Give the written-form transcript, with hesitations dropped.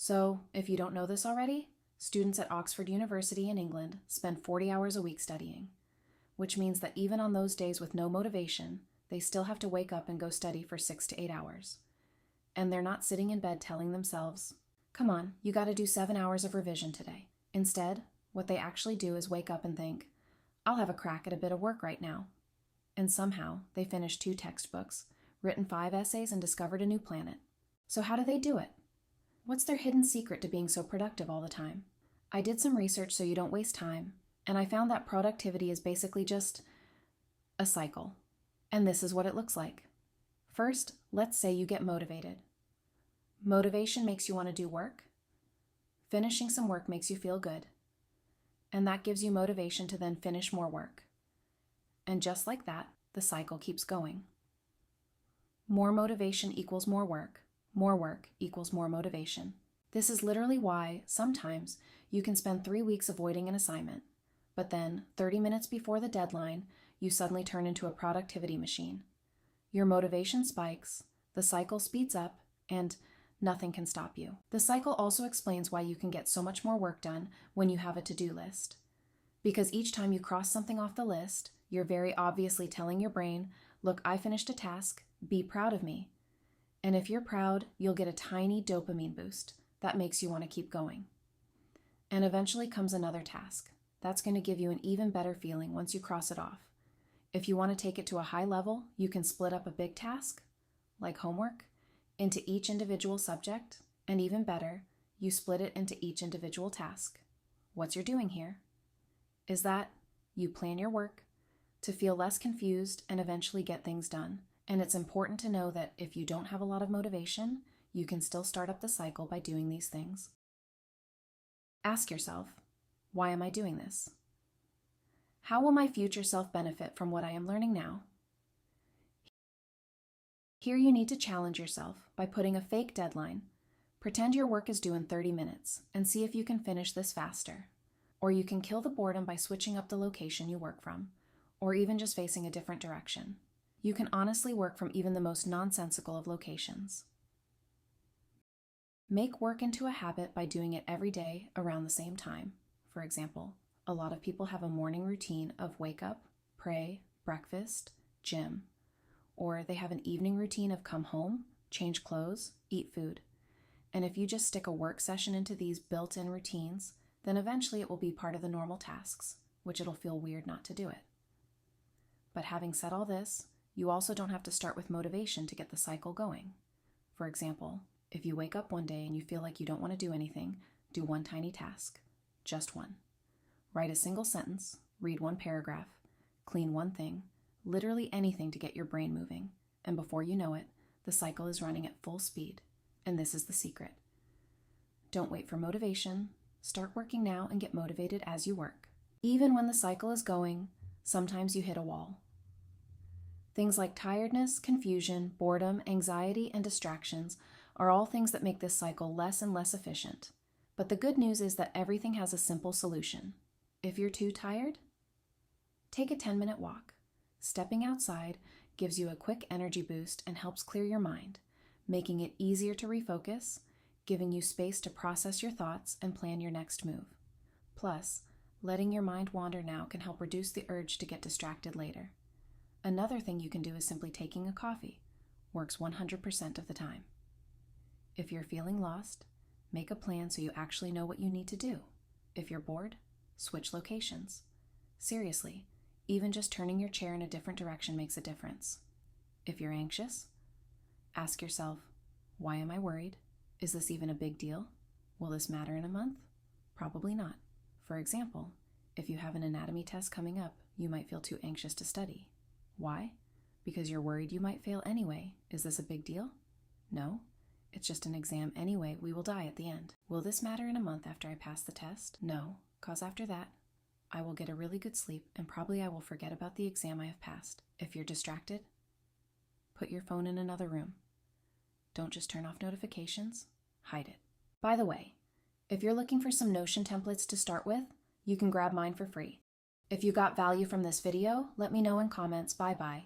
So, if you don't know this already, students at Oxford University in England spend 40 hours a week studying, which means that even on those days with no motivation, they still have to wake up and go study for 6 to 8 hours. And they're not sitting in bed telling themselves, "Come on, you gotta do 7 hours of revision today." Instead, what they actually do is wake up and think, "I'll have a crack at a bit of work right now." And somehow, they finish 2 textbooks, written 5 essays, and discovered a new planet. So how do they do it? What's their hidden secret to being so productive all the time? I did some research so you don't waste time, and I found that productivity is basically just a cycle. And this is what it looks like. First, let's say you get motivated. Motivation makes you want to do work. Finishing some work makes you feel good. And that gives you motivation to then finish more work. And just like that, the cycle keeps going. More motivation equals more work equals more motivation. This is literally why, sometimes, you can spend 3 weeks avoiding an assignment, but then, 30 minutes before the deadline, you suddenly turn into a productivity machine. Your motivation spikes, the cycle speeds up, and nothing can stop you. The cycle also explains why you can get so much more work done when you have a to-do list. Because each time you cross something off the list, you're very obviously telling your brain, "Look, I finished a task, be proud of me." And if you're proud, you'll get a tiny dopamine boost that makes you want to keep going. And eventually comes another task. That's going to give you an even better feeling once you cross it off. If you want to take it to a high level, you can split up a big task, like homework, into each individual subject, and even better, you split it into each individual task. What you're doing here is that you plan your work to feel less confused and eventually get things done. And it's important to know that if you don't have a lot of motivation, you can still start up the cycle by doing these things. Ask yourself, why am I doing this? How will my future self benefit from what I am learning now? Here you need to challenge yourself by putting a fake deadline. Pretend your work is due in 30 minutes and see if you can finish this faster. Or you can kill the boredom by switching up the location you work from, or even just facing a different direction. You can honestly work from even the most nonsensical of locations. Make work into a habit by doing it every day around the same time. For example, a lot of people have a morning routine of wake up, pray, breakfast, gym. Or they have an evening routine of come home, change clothes, eat food. And if you just stick a work session into these built-in routines, then eventually it will be part of the normal tasks, which it'll feel weird not to do it. But having said all this, you also don't have to start with motivation to get the cycle going. For example, if you wake up one day and you feel like you don't want to do anything, do one tiny task. Just one. Write a single sentence, read one paragraph, clean one thing, literally anything to get your brain moving. And before you know it, the cycle is running at full speed. And this is the secret. Don't wait for motivation. Start working now and get motivated as you work. Even when the cycle is going, sometimes you hit a wall. Things like tiredness, confusion, boredom, anxiety, and distractions are all things that make this cycle less and less efficient. But the good news is that everything has a simple solution. If you're too tired, take a 10-minute walk. Stepping outside gives you a quick energy boost and helps clear your mind, making it easier to refocus, giving you space to process your thoughts and plan your next move. Plus, letting your mind wander now can help reduce the urge to get distracted later. Another thing you can do is simply taking a coffee. Works 100% of the time. If you're feeling lost, make a plan so you actually know what you need to do. If you're bored, switch locations. Seriously, even just turning your chair in a different direction makes a difference. If you're anxious, ask yourself, why am I worried? Is this even a big deal? Will this matter in a month? Probably not. For example, if you have an anatomy test coming up, you might feel too anxious to study. Why? Because you're worried you might fail anyway. Is this a big deal? No. It's just an exam anyway. We will die at the end. Will this matter in a month after I pass the test? No, cause after that, I will get a really good sleep and probably I will forget about the exam I have passed. If you're distracted, put your phone in another room. Don't just turn off notifications, hide it. By the way, if you're looking for some Notion templates to start with, you can grab mine for free. If you got value from this video, let me know in comments. Bye-bye.